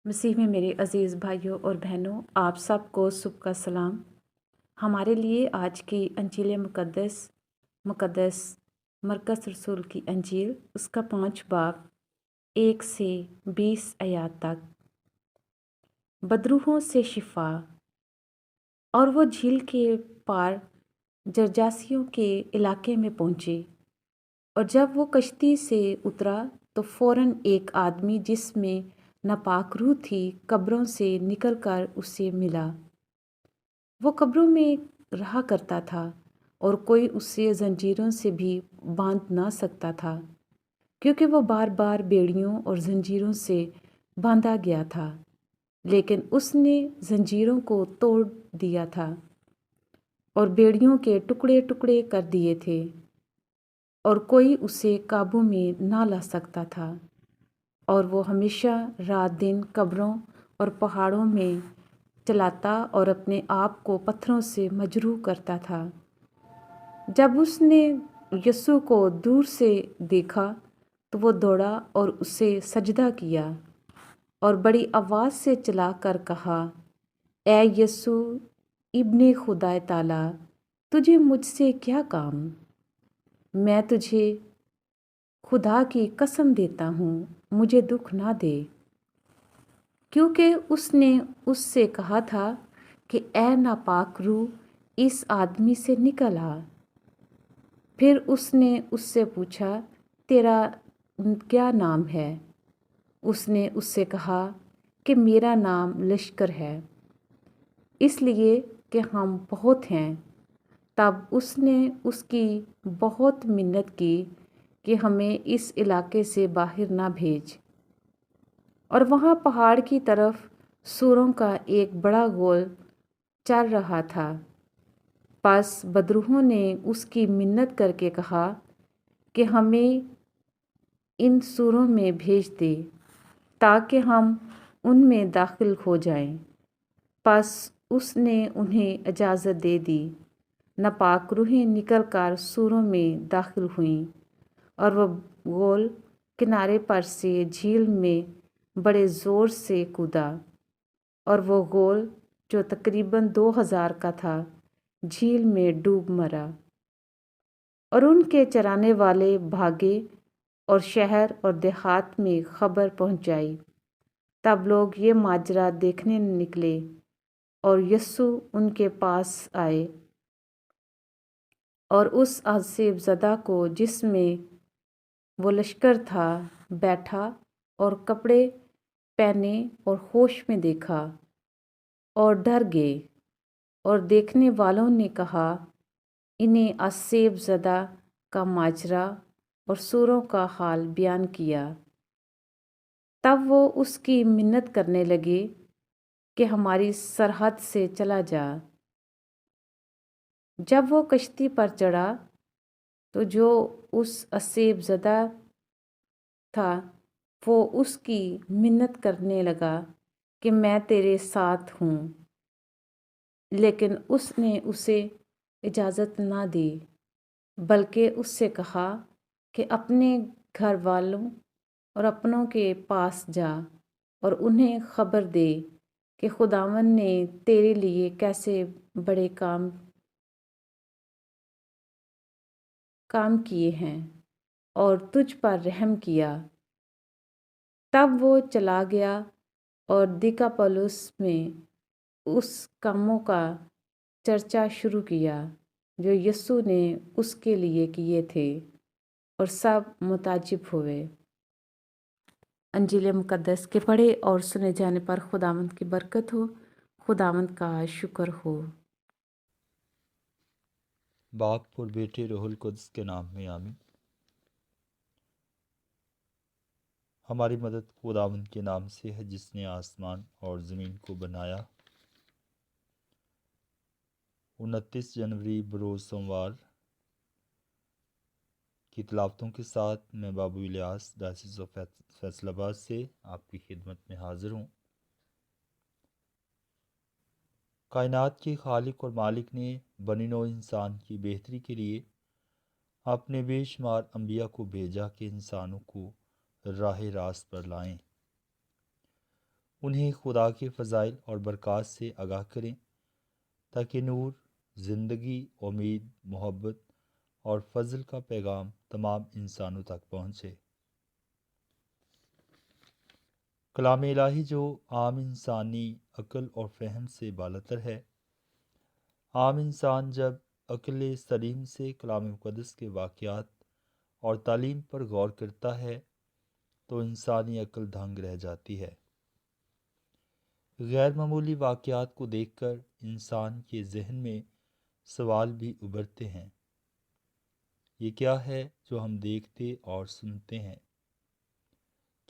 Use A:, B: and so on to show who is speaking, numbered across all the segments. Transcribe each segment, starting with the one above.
A: مسیح میں میرے عزیز بھائیوں اور بہنوں، آپ سب کو صبح کا سلام۔ ہمارے لیے آج کی انجیل مقدس مرکز رسول کی انجیل، اس کا 5 باب 1 سے 20 آیات تک۔ بدروحوں سے شفا۔ اور وہ جھیل کے پار جرجاسیوں کے علاقے میں پہنچے، اور جب وہ کشتی سے اترا تو فوراً ایک آدمی جس میں ناپاک روح تھی قبروں سے نکل کر اسے ملا۔ وہ قبروں میں رہا کرتا تھا، اور کوئی اسے زنجیروں سے بھی باندھ نہ سکتا تھا، کیونکہ وہ بار بار بیڑیوں اور زنجیروں سے باندھا گیا تھا۔ لیکن اس نے زنجیروں کو توڑ دیا تھا اور بیڑیوں کے ٹکڑے ٹکڑے کر دیے تھے، اور کوئی اسے قابو میں نہ لا سکتا تھا۔ اور وہ ہمیشہ رات دن قبروں اور پہاڑوں میں چلاتا اور اپنے آپ کو پتھروں سے مجروح کرتا تھا۔ جب اس نے یسوع کو دور سے دیکھا تو وہ دوڑا اور اسے سجدہ کیا، اور بڑی آواز سے چلا کر کہا، اے یسوع ابن خدا تعالی، تجھے مجھ سے کیا کام؟ میں تجھے خدا کی قسم دیتا ہوں، مجھے دکھ نہ دے۔ کیونکہ اس نے اس سے کہا تھا کہ اے ناپاک روح اس آدمی سے نکل آ۔ پھر اس نے اس سے پوچھا، تیرا کیا نام ہے؟ اس نے اس سے کہا کہ میرا نام لشکر ہے، اس لیے کہ ہم بہت ہیں۔ تب اس نے اس کی بہت منت کی کہ ہمیں اس علاقے سے باہر نہ بھیج۔ اور وہاں پہاڑ کی طرف سوروں کا ایک بڑا گول چل رہا تھا۔ پس بدروحوں نے اس کی منت کر کے کہا کہ ہمیں ان سوروں میں بھیج دے تاکہ ہم ان میں داخل ہو جائیں۔ پس اس نے انہیں اجازت دے دی۔ ناپاک روحیں نکل کر سوروں میں داخل ہوئیں، اور وہ گول کنارے پر سے جھیل میں بڑے زور سے کودا، اور وہ گول جو تقریباً 2000 کا تھا جھیل میں ڈوب مرا۔ اور ان کے چرانے والے بھاگے اور شہر اور دیہات میں خبر پہنچائی۔ تب لوگ یہ ماجرا دیکھنے نکلے، اور یسوع ان کے پاس آئے، اور اس آسیب زدہ کو جس میں وہ لشکر تھا بیٹھا اور کپڑے پہنے اور ہوش میں دیکھا، اور ڈر گئے۔ اور دیکھنے والوں نے کہا، انہیں آسیب زدہ کا ماجرا اور سوروں کا حال بیان کیا۔ تب وہ اس کی منت کرنے لگے کہ ہماری سرحد سے چلا جا۔ جب وہ کشتی پر چڑھا تو جو اس آسیب زدہ تھا وہ اس کی منت کرنے لگا کہ میں تیرے ساتھ ہوں، لیکن اس نے اسے اجازت نہ دی، بلکہ اس سے کہا کہ اپنے گھر والوں اور اپنوں کے پاس جا اور انہیں خبر دے کہ خداوند نے تیرے لیے کیسے بڑے کام کیے ہیں اور تجھ پر رحم کیا۔ تب وہ چلا گیا اور دیکاپولس میں اس کاموں کا چرچا شروع کیا جو یسوع نے اس کے لیے کیے تھے، اور سب متعجب ہوئے۔ انجیل مقدس کے پڑھے اور سنے جانے پر خداوند کی برکت ہو، خداوند کا شکر ہو۔
B: باپ اور بیٹے روح القدس کے نام میں آمین۔ ہماری مدد خداوند کے نام سے ہے جس نے آسمان اور زمین کو بنایا۔ 29 جنوری بروز سوموار کی تلاوتوں کے ساتھ میں بابو الیاس ڈائسس آف فیصل آباد سے آپ کی خدمت میں حاضر ہوں۔ کائنات کے خالق اور مالک نے بنی نوع انسان کی بہتری کے لیے اپنے بے شمار انبیاء کو بھیجا کہ انسانوں کو راہ راست پر لائیں، انہیں خدا کے فضائل اور برکات سے آگاہ کریں تاکہ نور، زندگی، امید، محبت اور فضل کا پیغام تمام انسانوں تک پہنچے۔ کلام الہی جو عام انسانی عقل اور فہم سے بالاتر ہے، عام انسان جب عقل سلیم سے کلام مقدس کے واقعات اور تعلیم پر غور کرتا ہے تو انسانی عقل دھنگ رہ جاتی ہے۔ غیر معمولی واقعات کو دیکھ کر انسان کے ذہن میں سوال بھی ابھرتے ہیں، یہ کیا ہے جو ہم دیکھتے اور سنتے ہیں؟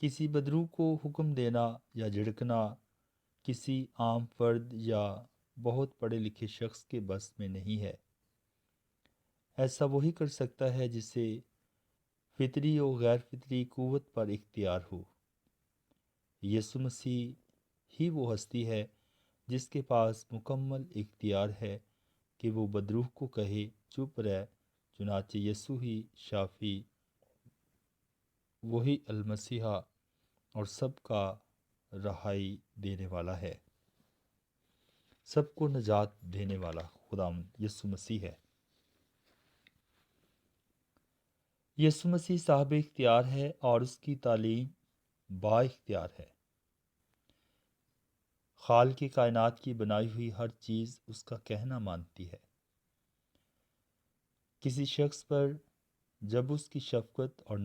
B: کسی بدروح کو حکم دینا یا جھڑکنا کسی عام فرد یا بہت پڑھے لکھے شخص کے بس میں نہیں ہے۔ ایسا وہی کر سکتا ہے جسے فطری اور غیر فطری قوت پر اختیار ہو۔ یسوع مسیح ہی وہ ہستی ہے جس کے پاس مکمل اختیار ہے کہ وہ بدروح کو کہے چپ رہ، چنانچہ یسوع ہی شافی، وہی المسیحا اور سب کا رہائی دینے والا ہے، سب کو نجات دینے والا خداوند یسوع مسیح ہے۔ یسوع مسیح صاحب اختیار ہے اور اس کی تعلیم با اختیار ہے۔ خالق کائنات کی بنائی ہوئی ہر چیز اس کا کہنا مانتی ہے۔ کسی شخص پر جب اس کی شفقت اور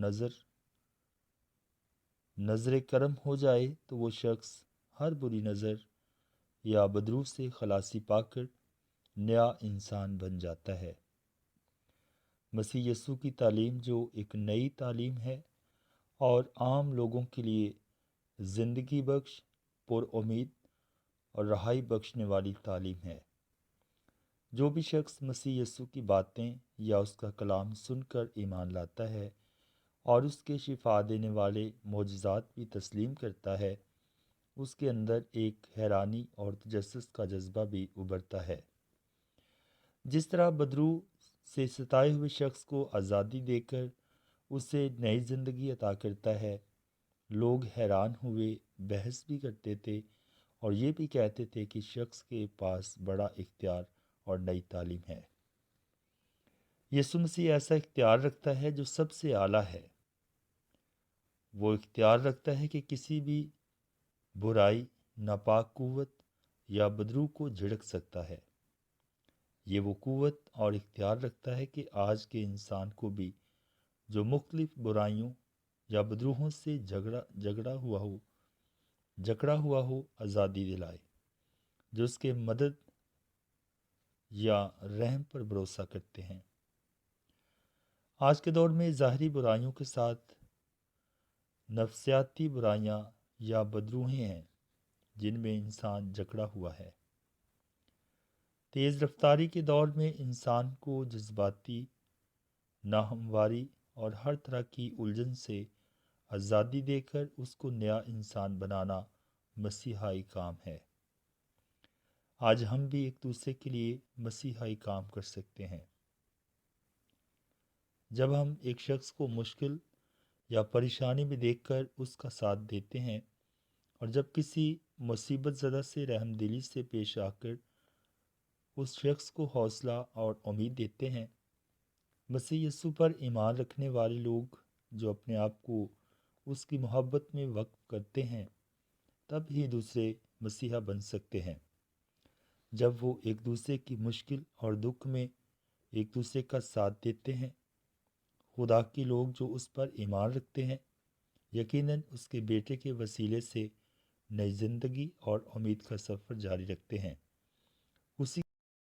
B: نظر کرم ہو جائے تو وہ شخص ہر بری نظر یا بدروح سے خلاصی پا کر نیا انسان بن جاتا ہے۔ مسیح یسوع کی تعلیم جو ایک نئی تعلیم ہے اور عام لوگوں کے لیے زندگی بخش، پر امید اور رہائی بخشنے والی تعلیم ہے۔ جو بھی شخص مسیح یسوع کی باتیں یا اس کا کلام سن کر ایمان لاتا ہے اور اس کے شفا دینے والے معجزات بھی تسلیم کرتا ہے، اس کے اندر ایک حیرانی اور تجسس کا جذبہ بھی ابھرتا ہے۔ جس طرح بدروح سے ستائے ہوئے شخص کو آزادی دے کر اسے نئی زندگی عطا کرتا ہے، لوگ حیران ہوئے، بحث بھی کرتے تھے اور یہ بھی کہتے تھے کہ شخص کے پاس بڑا اختیار اور نئی تعلیم ہے۔ یسوع مسیح ایسا اختیار رکھتا ہے جو سب سے اعلیٰ ہے۔ وہ اختیار رکھتا ہے کہ کسی بھی برائی، ناپاک قوت یا بدروح کو جھڑک سکتا ہے۔ یہ وہ قوت اور اختیار رکھتا ہے کہ آج کے انسان کو بھی جو مختلف برائیوں یا بدروحوں سے جکڑا ہوا ہو آزادی دلائے، جو اس کے مدد یا رحم پر بھروسہ کرتے ہیں۔ آج کے دور میں ظاہری برائیوں کے ساتھ نفسیاتی برائیاں یا بدروہیں ہیں جن میں انسان جکڑا ہوا ہے۔ تیز رفتاری کے دور میں انسان کو جذباتی ناہمواری اور ہر طرح کی الجھن سے آزادی دے کر اس کو نیا انسان بنانا مسیحائی کام ہے۔ آج ہم بھی ایک دوسرے کے لیے مسیحائی کام کر سکتے ہیں۔ جب ہم ایک شخص کو مشکل یا پریشانی میں دیکھ کر اس کا ساتھ دیتے ہیں اور جب کسی مصیبت زدہ سے رحم دلی سے پیش آ کر اس شخص کو حوصلہ اور امید دیتے ہیں، مسیح یسوع پر ایمان رکھنے والے لوگ جو اپنے آپ کو اس کی محبت میں وقف کرتے ہیں تب ہی دوسرے مسیحا بن سکتے ہیں۔ جب وہ ایک دوسرے کی مشکل اور دکھ میں ایک دوسرے کا ساتھ دیتے ہیں، خدا کے لوگ جو اس پر ایمان رکھتے ہیں یقیناً اس کے بیٹے کے وسیلے سے نئی زندگی اور امید کا سفر جاری رکھتے ہیں۔